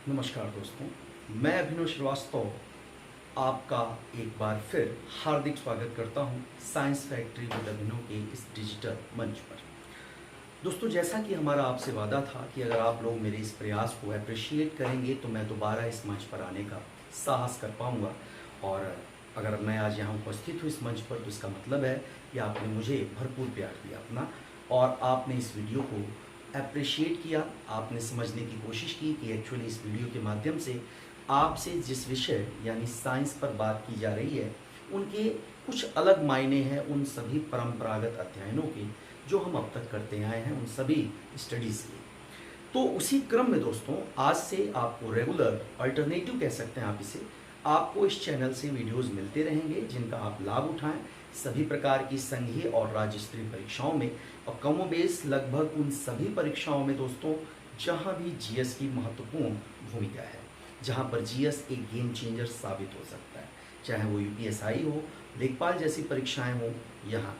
नमस्कार दोस्तों, मैं अभिनव श्रीवास्तव आपका एक बार फिर हार्दिक स्वागत करता हूं साइंस फैक्ट्री विद अभिनव के इस डिजिटल मंच पर। दोस्तों, जैसा कि हमारा आपसे वादा था कि अगर आप लोग मेरे इस प्रयास को अप्रिशिएट करेंगे तो मैं दोबारा इस मंच पर आने का साहस कर पाऊंगा। और अगर मैं आज यहाँ उपस्थित हूँ इस मंच पर तो इसका मतलब है कि आपने मुझे भरपूर प्यार दिया अपना, और आपने इस वीडियो को अप्रिशिएट किया। आपने समझने की कोशिश की कि एक्चुअली इस वीडियो के माध्यम से आपसे जिस विषय यानी साइंस पर बात की जा रही है उनके कुछ अलग मायने हैं उन सभी परंपरागत अध्ययनों के जो हम अब तक करते आए हैं, उन सभी स्टडीज़ के। तो उसी क्रम में दोस्तों, आज से आपको रेगुलर अल्टरनेटिव कह सकते हैं आप इसे, आपको इस चैनल से वीडियोस मिलते रहेंगे जिनका आप लाभ उठाएं सभी प्रकार की संघीय और राज्य स्तरीय परीक्षाओं में, और कमोबेश लगभग उन सभी परीक्षाओं में दोस्तों जहां भी जीएस की महत्वपूर्ण भूमिका है, जहां पर जीएस एक गेम चेंजर साबित हो सकता है, चाहे वो यूपीएसआई हो, लेखपाल जैसी परीक्षाएं हो यहाँ।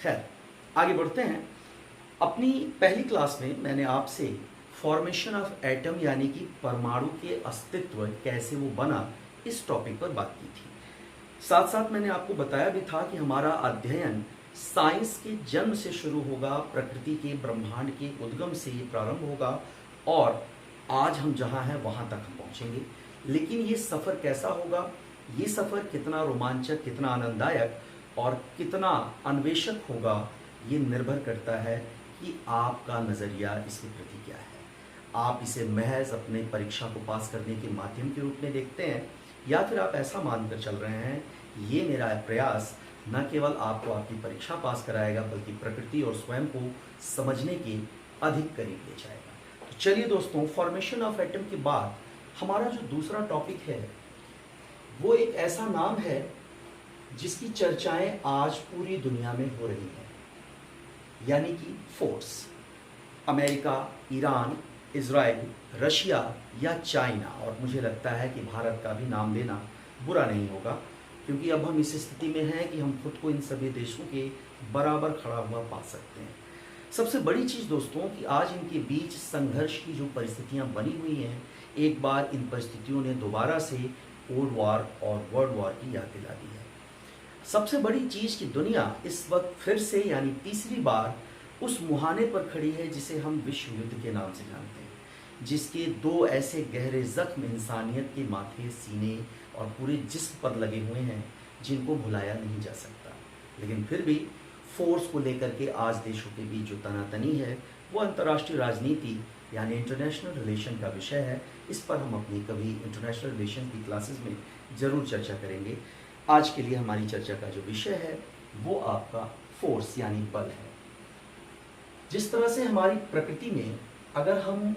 खैर, आगे बढ़ते हैं। अपनी पहली क्लास में मैंने आपसे फॉर्मेशन ऑफ एटम यानी कि परमाणु के अस्तित्व कैसे वो बना इस टॉपिक पर बात की थी। साथ साथ मैंने आपको बताया भी था कि हमारा अध्ययन साइंस के जन्म से शुरू होगा, प्रकृति के ब्रह्मांड के उद्गम से ये प्रारंभ होगा और आज हम जहाँ हैं वहाँ तक हम पहुँचेंगे। लेकिन ये सफ़र कैसा होगा, ये सफ़र कितना रोमांचक, कितना आनंददायक और कितना अन्वेषक होगा, ये निर्भर करता है कि आपका नज़रिया इसके प्रति क्या है। आप इसे महज अपने परीक्षा को पास करने के माध्यम के रूप में देखते हैं, या फिर आप ऐसा मानकर चल रहे हैं ये मेरा प्रयास न केवल आपको आपकी परीक्षा पास कराएगा बल्कि प्रकृति और स्वयं को समझने के अधिक करीब ले जाएगा। तो चलिए दोस्तों, फॉर्मेशन ऑफ एटम के बाद हमारा जो दूसरा टॉपिक है वो एक ऐसा नाम है जिसकी चर्चाएं आज पूरी दुनिया में हो रही हैं, यानी कि force. America, Iran, Israel, Russia या चाइना, और मुझे लगता है कि भारत का भी नाम लेना बुरा नहीं होगा, क्योंकि अब हम इस स्थिति में हैं कि हम खुद को इन सभी देशों के बराबर खड़ा हुआ पा सकते हैं। सबसे बड़ी चीज़ दोस्तों कि आज इनके बीच संघर्ष की जो परिस्थितियां बनी हुई हैं, एक बार इन परिस्थितियों ने दोबारा से कोल्ड वॉर और वर्ल्ड वॉर की याद दिला दी है। सबसे बड़ी चीज़ कि दुनिया इस वक्त फिर से यानी तीसरी बार उस मुहाने पर खड़ी है जिसे हम विश्व युद्ध के नाम से जानते हैं, जिसके दो ऐसे गहरे जख्म इंसानियत के माथे, सीने और पूरे जिस्म पर लगे हुए हैं जिनको भुलाया नहीं जा सकता। लेकिन फिर भी फोर्स को लेकर के आज देशों के बीच जो तनातनी है वो अंतर्राष्ट्रीय राजनीति यानी इंटरनेशनल रिलेशन का विषय है। इस पर हम अपनी कभी इंटरनेशनल रिलेशन की क्लासेस में ज़रूर चर्चा करेंगे। आज के लिए हमारी चर्चा का जो विषय है वो आपका फोर्स यानी बल है। जिस तरह से हमारी प्रकृति में अगर हम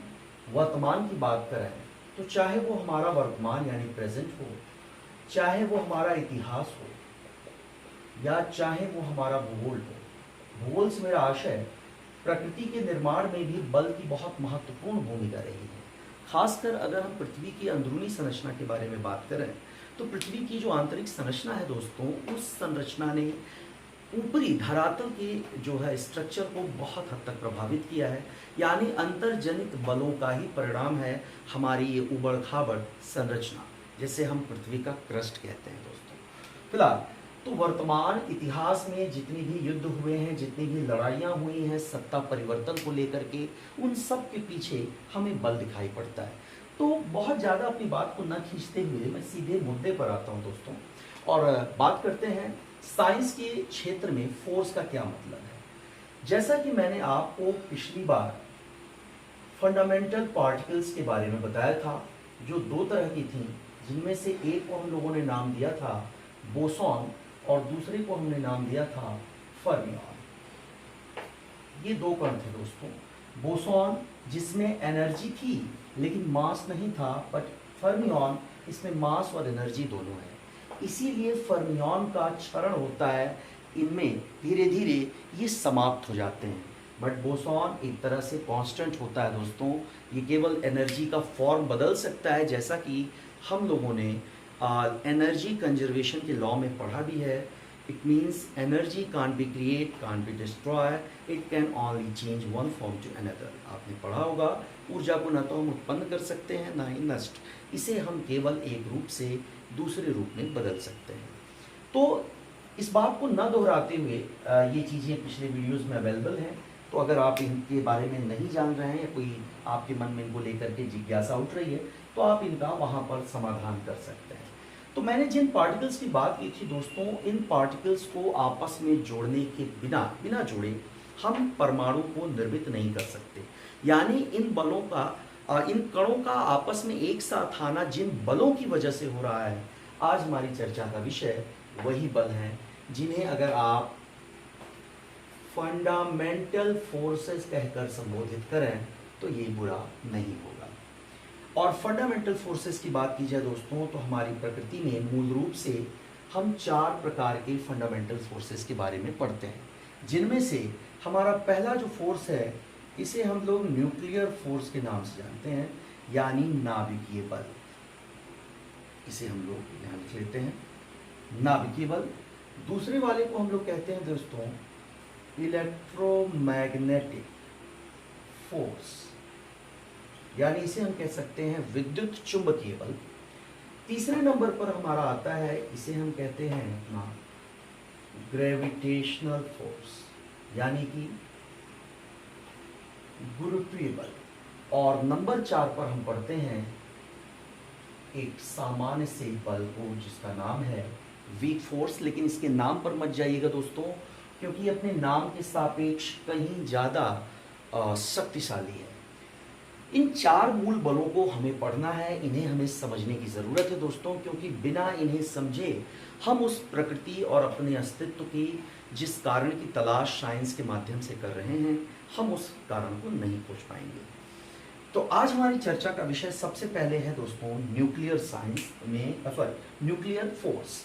वर्तमान की बात करें तो चाहे वो हमारा वर्तमान यानी प्रेजेंट हो, चाहे वो हमारा इतिहास हो, या चाहे वो हमारा भूगोल हो, भूगोल से मेरा आशय प्रकृति के निर्माण में भी बल की बहुत महत्वपूर्ण भूमिका रही है। खासकर अगर हम पृथ्वी की अंदरूनी संरचना के बारे में बात करें तो पृथ्वी की जो आंतरिक संरचना है दोस्तों, उस संरचना ने ऊपरी धरातल के जो है स्ट्रक्चर को बहुत हद तक प्रभावित किया है, यानी अंतर्जनित बलों का ही परिणाम है हमारी ये उबड़ खाबड़ संरचना, जैसे हम पृथ्वी का क्रस्ट कहते हैं दोस्तों। फिलहाल तो वर्तमान इतिहास में जितनी भी युद्ध हुए हैं, जितनी भी लड़ाइयाँ हुई हैं सत्ता परिवर्तन को लेकर के, उन सब के पीछे हमें बल दिखाई पड़ता है। तो बहुत ज़्यादा अपनी बात को न खींचते हुए मैं सीधे मुद्दे पर आता हूँ दोस्तों, और बात करते हैं साइंस के क्षेत्र में फोर्स का क्या मतलब है। जैसा कि मैंने आपको पिछली बार फंडामेंटल पार्टिकल्स के बारे में बताया था, जो दो तरह की थी, जिनमें से एक को हम लोगों ने नाम दिया था बोसॉन और दूसरे को हमने नाम दिया था फर्मियॉन। ये दो कण थे दोस्तों, बोसॉन जिसमें एनर्जी थी लेकिन मास नहीं था, बट फर्मियॉन इसमें मास और एनर्जी दोनों है। इसीलिए फर्मियॉन का क्षरण होता है, इनमें धीरे धीरे ये समाप्त हो जाते हैं। बट बोसॉन एक तरह से कांस्टेंट होता है दोस्तों, ये केवल एनर्जी का फॉर्म बदल सकता है, जैसा कि हम लोगों ने एनर्जी कंजर्वेशन के लॉ में पढ़ा भी है। It means energy can't be create, can't be destroy, it can only change one form to another. आपने पढ़ा होगा ऊर्जा को न तो हम उत्पन्न कर सकते हैं ना ही नष्ट, इसे हम केवल एक रूप से दूसरे रूप में बदल सकते हैं। तो इस बात को न दोहराते हुए ये चीज़ें पिछले वीडियोस में अवेलेबल हैं, तो अगर आप इनके बारे में नहीं जान रहे हैं या कोई आपके मन में इनको लेकर के जिज्ञासा उठ रही है तो आप इनका वहाँ पर समाधान कर सकते हैं। तो मैंने जिन पार्टिकल्स की बात की थी दोस्तों, इन पार्टिकल्स को आपस में जोड़ने के बिना जोड़े हम परमाणु को निर्मित नहीं कर सकते। यानी इन बलों का इन कणों का आपस में एक साथ आना जिन बलों की वजह से हो रहा है, आज हमारी चर्चा का विषय वही बल हैं जिन्हें अगर आप फंडामेंटल फोर्सेस कहकर संबोधित करें तो ये बुरा नहीं होगा। और फंडामेंटल फोर्सेस की बात की जाए दोस्तों, तो हमारी प्रकृति में मूल रूप से हम 4 प्रकार के फंडामेंटल फोर्सेस के बारे में पढ़ते हैं, जिनमें से हमारा पहला जो फोर्स है इसे हम लोग न्यूक्लियर फोर्स के नाम से जानते हैं, यानी नाभिकीय बल। इसे हम लोग यहाँ लिख लेते हैं, नाभिकीय बल। दूसरे वाले को हम लोग कहते हैं दोस्तों इलेक्ट्रोमैग्नेटिक फोर्स, यानी इसे हम कह सकते हैं विद्युत चुंबकीय बल। तीसरे नंबर पर हमारा आता है, इसे हम कहते हैं अपना ग्रेविटेशनल फोर्स, यानी कि गुरुत्वीय बल। और नंबर 4 पर हम पढ़ते हैं एक सामान्य से बल को जिसका नाम है वीक फोर्स। लेकिन इसके नाम पर मत जाइएगा दोस्तों, क्योंकि अपने नाम के सापेक्ष कहीं ज़्यादा शक्तिशाली है। इन 4 मूल बलों को हमें पढ़ना है, इन्हें हमें समझने की ज़रूरत है दोस्तों, क्योंकि बिना इन्हें समझे हम उस प्रकृति और अपने अस्तित्व की जिस कारण की तलाश साइंस के माध्यम से कर रहे हैं, हम उस कारण को नहीं खोज पाएंगे। तो आज हमारी चर्चा का विषय सबसे पहले है दोस्तों न्यूक्लियर साइंस में न्यूक्लियर फोर्स।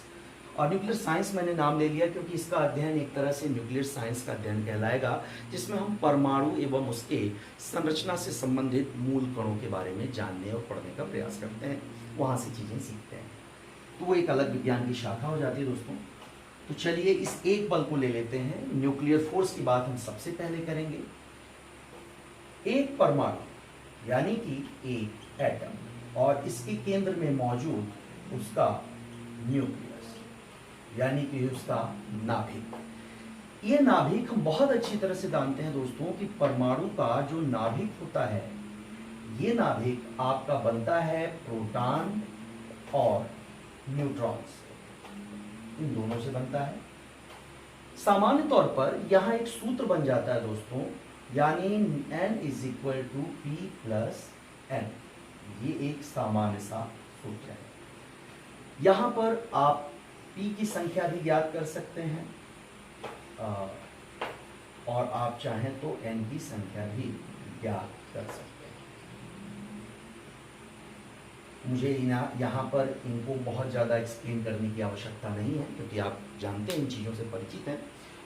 और न्यूक्लियर साइंस मैंने नाम ले लिया क्योंकि इसका अध्ययन एक तरह से न्यूक्लियर साइंस का अध्ययन कहलाएगा, जिसमें हम परमाणु एवं उसके संरचना से संबंधित मूल कणों के बारे में जानने और पढ़ने का प्रयास करते हैं, वहाँ से चीज़ें सीखते हैं। तो वो एक अलग विज्ञान की शाखा हो जाती है दोस्तों। तो चलिए इस एक बल को ले लेते हैं। न्यूक्लियर फोर्स की बात हम सबसे पहले करेंगे। एक परमाणु यानी कि एक एटम और इसके केंद्र में मौजूद उसका न्यूक्लियस यानी कि उसका नाभिक। ये नाभिक हम बहुत अच्छी तरह से जानते हैं दोस्तों कि परमाणु का जो नाभिक होता है, ये नाभिक आपका बनता है प्रोटॉन और न्यूट्रॉन से, इन दोनों से बनता है। सामान्य तौर पर यहां एक सूत्र बन जाता है दोस्तों, यानी n = p + n। ये एक सामान्य सा सूत्र है। यहां पर आप p की संख्या भी ज्ञात कर सकते हैं और आप चाहें तो n की संख्या भी ज्ञात कर सकते हैं। मुझे यहाँ पर इनको बहुत ज़्यादा एक्सप्लेन करने की आवश्यकता नहीं है, क्योंकि आप जानते हैं, इन चीज़ों से परिचित हैं।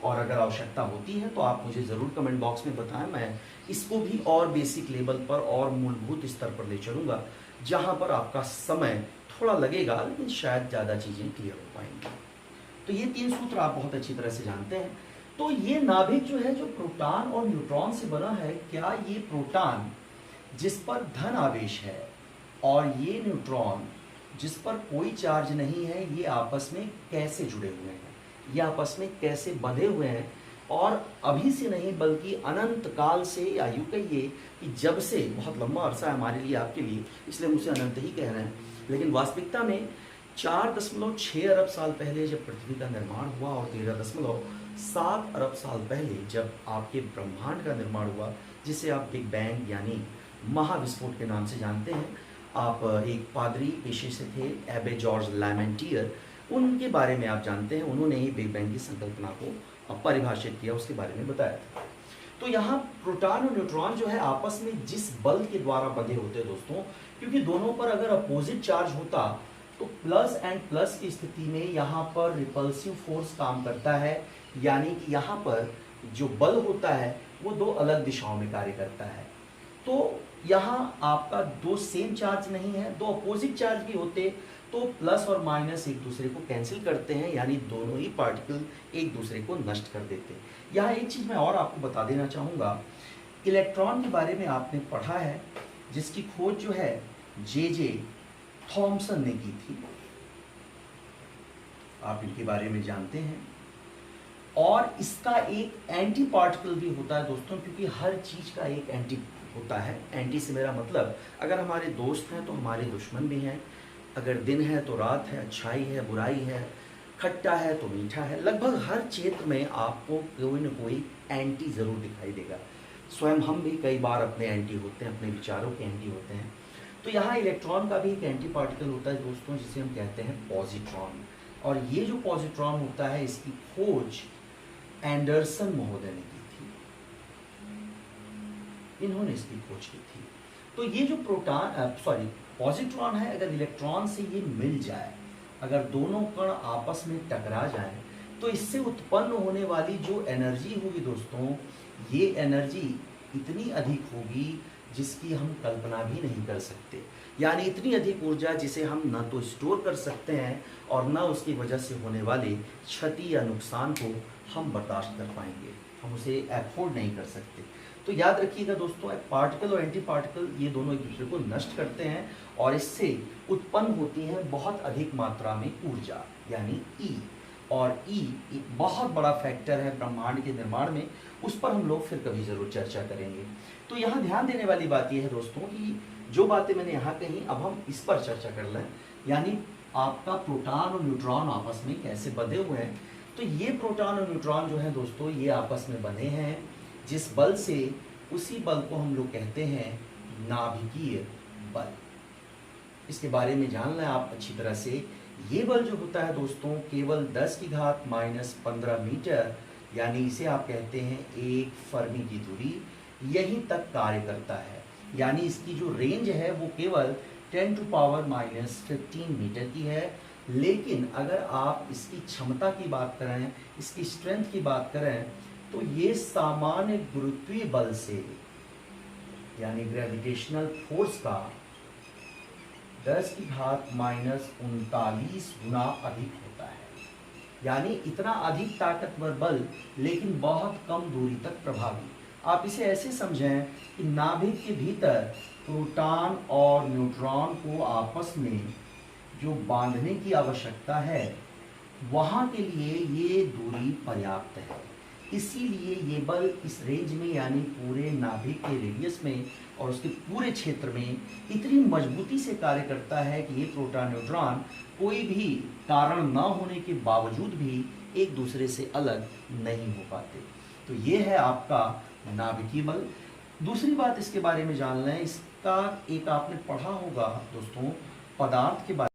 और अगर आवश्यकता होती है तो आप मुझे ज़रूर कमेंट बॉक्स में बताएं, मैं इसको भी और बेसिक लेवल पर और मूलभूत स्तर पर ले चलूँगा, जहाँ पर आपका समय थोड़ा लगेगा लेकिन शायद ज़्यादा चीज़ें क्लियर हो पाएंगी। तो ये 3 सूत्र आप बहुत अच्छी तरह से जानते हैं। तो ये नाभिक जो है, जो प्रोटॉन और न्यूट्रॉन से बना है, क्या ये प्रोटॉन जिस पर धन आवेश है और ये न्यूट्रॉन जिस पर कोई चार्ज नहीं है, ये आपस में कैसे जुड़े हुए हैं, ये आपस में कैसे बंधे हुए हैं? और अभी से नहीं बल्कि अनंत काल से, या यूँ कहिए कि जब से, बहुत लंबा अरसा है हमारे लिए, आपके लिए, इसलिए मुझे अनंत ही कह रहे हैं, लेकिन वास्तविकता में 4.6 अरब साल पहले जब पृथ्वी का निर्माण हुआ और 13.7 अरब साल पहले जब आपके ब्रह्मांड का निर्माण हुआ, जिसे आप बिग बैंग यानी महाविस्फोट के नाम से जानते हैं। आप एक पादरी पेशे से थे, एबे जॉर्ज लैमेंटियर, उनके बारे में आप जानते हैं, उन्होंने ही बिग बैंग की संकल्पना को परिभाषित किया, उसके बारे में बताया था। तो यहाँ प्रोटॉन और न्यूट्रॉन जो है आपस में जिस बल के द्वारा बंधे होते हैं दोस्तों, क्योंकि दोनों पर अगर अपोजिट चार्ज होता तो प्लस एंड प्लस की स्थिति में यहाँ पर रिपल्सिव फोर्स काम करता है, यानी कि यहाँ पर जो बल होता है वो 2 अलग दिशाओं में कार्य करता है। तो यहाँ आपका 2 सेम चार्ज नहीं है, 2 अपोजिट चार्ज भी होते तो प्लस और माइनस एक दूसरे को कैंसिल करते हैं, यानी दोनों ही पार्टिकल एक दूसरे को नष्ट कर देते हैं। यहाँ एक चीज़ मैं और आपको बता देना चाहूँगा इलेक्ट्रॉन के बारे में आपने पढ़ा है, जिसकी खोज जो है जे थॉमसन ने की थी, आप इनके बारे में जानते हैं। और इसका एक एंटी पार्टिकल भी होता है दोस्तों, क्योंकि हर चीज का एक एंटी होता है। एंटी से मेरा मतलब, अगर हमारे दोस्त हैं तो हमारे दुश्मन भी हैं, अगर दिन है तो रात है, अच्छाई है बुराई है, खट्टा है तो मीठा है। लगभग हर क्षेत्र में आपको कोई न कोई एंटी जरूर दिखाई देगा। स्वयं हम भी कई बार अपने एंटी होते हैं, अपने विचारों के एंटी होते हैं। तो यहाँ इलेक्ट्रॉन का भी एक एंटी पार्टिकल होता है दोस्तों, जिसे हम कहते हैं पॉजिट्रॉन। और ये जो पॉजिट्रॉन होता है, इसकी खोज एंडरसन महोदय ने की थी, इन्होंने इसकी खोज की थी। तो ये जो पॉजिट्रॉन है, अगर इलेक्ट्रॉन से ये मिल जाए, अगर दोनों कण आपस में टकरा जाएं, तो इससे उत्पन्न होने वाली जो एनर्जी होगी दोस्तों, ये एनर्जी इतनी अधिक होगी जिसकी हम कल्पना भी नहीं कर सकते। यानी इतनी अधिक ऊर्जा जिसे हम न तो स्टोर कर सकते हैं और न उसकी वजह से होने वाले क्षति या नुकसान को हम बर्दाश्त कर पाएंगे, हम उसे अफोर्ड नहीं कर सकते। तो याद रखिएगा दोस्तों, एक पार्टिकल और एंटी पार्टिकल ये दोनों एक दूसरे को नष्ट करते हैं और इससे उत्पन्न होती है बहुत अधिक मात्रा में ऊर्जा, यानी ई। और ई एक बहुत बड़ा फैक्टर है ब्रह्मांड के निर्माण में, उस पर हम लोग फिर कभी जरूर चर्चा करेंगे। तो यहाँ ध्यान देने वाली बात यह है दोस्तों कि जो बातें मैंने यहाँ कही, अब हम इस पर चर्चा कर लें, यानी आपका प्रोटॉन और न्यूट्रॉन आपस में कैसे बंधे हुए हैं। तो ये प्रोटॉन और न्यूट्रॉन जो है दोस्तों, ये आपस में बंधे हैं जिस बल से, उसी बल को हम लोग कहते हैं नाभिकीय बल। इसके बारे में जान लें आप अच्छी तरह से। ये बल जो होता है दोस्तों, केवल 10⁻⁻15 मीटर, यानी इसे आप कहते हैं 1 फर्मी की दूरी, यहीं तक कार्य करता है। यानी इसकी जो रेंज है वो केवल 10⁻15 मीटर की है। लेकिन अगर आप इसकी क्षमता की बात करें, इसकी स्ट्रेंथ की बात करें, तो ये सामान्य गुरुत्वीय बल से, यानी ग्रेविटेशनल फोर्स का 10⁻39 गुना अधिक होता है। यानी इतना अधिक ताकतवर बल, लेकिन बहुत कम दूरी तक प्रभावी। आप इसे ऐसे समझें कि नाभिक के भीतर प्रोटॉन और न्यूट्रॉन को आपस में जो बांधने की आवश्यकता है, वहाँ के लिए ये दूरी पर्याप्त है। इसीलिए ये बल इस रेंज में, यानी पूरे नाभिक के रेडियस में और उसके पूरे क्षेत्र में इतनी मजबूती से कार्य करता है कि ये प्रोटॉन न्यूट्रॉन कोई भी कारण न होने के बावजूद भी एक दूसरे से अलग नहीं हो पाते। तो ये है आपका नाभिकीय बल। दूसरी बात इसके बारे में जान लें, इसका एक आपने पढ़ा होगा दोस्तों, पदार्थ के बारे